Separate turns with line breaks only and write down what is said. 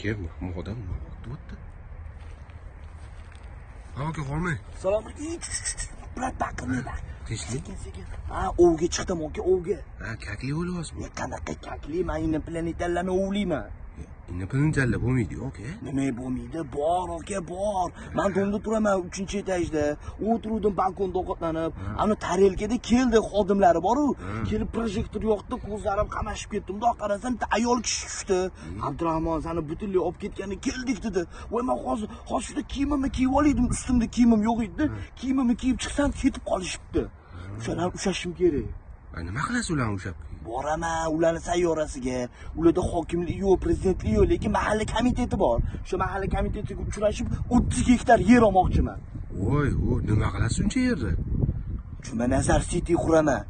Aka, bu odam nima bo'pti? Ha, aka, qolmay.
Salom alaykum. Brat baqirmaydi.
Tinchlik?
Sekin. Ha, ovga chiqdim aka, ovga.
Ha, kakli o'lyapsizmi?
Qanaqa kakli, men inoplanetallarni ovlayman.
Inoplanetallar bo'lmaydi, aka.
Nima bo'lmaydi? Bor aka, bor. Men domda turaman 3-etajda. O'tirdim balkonda ovqatlanib. Ana tarelkada keldi xodimlari bor-ku. Kelib projektor yoqdi, ko'zlarim qamashib ketdi. Bundoq qarasam, ayol kishi tushdi. Abdurahmon, seni butunlay olib ketgani keldik dedi. Voy, men hozir kiyimimni kiyib oldim, ustimda kiyimim yo'q edi. Kiyimimni kiyib chiqsam, ketib qolishibdi. O'shalar ushashim kerak.
Nima qilasiz ularni ushab?
Boraman ularni sayyorasiga. Ularda hokimlik yo'q, prezidentlik yo'q, lekin mahalla komiteti bor. Shu mahalla komitetiga uchrashib 30 gektar yer olmoqchiman.
Voy, nima qilasiz uncha yerda?
Juma nazar City quraman.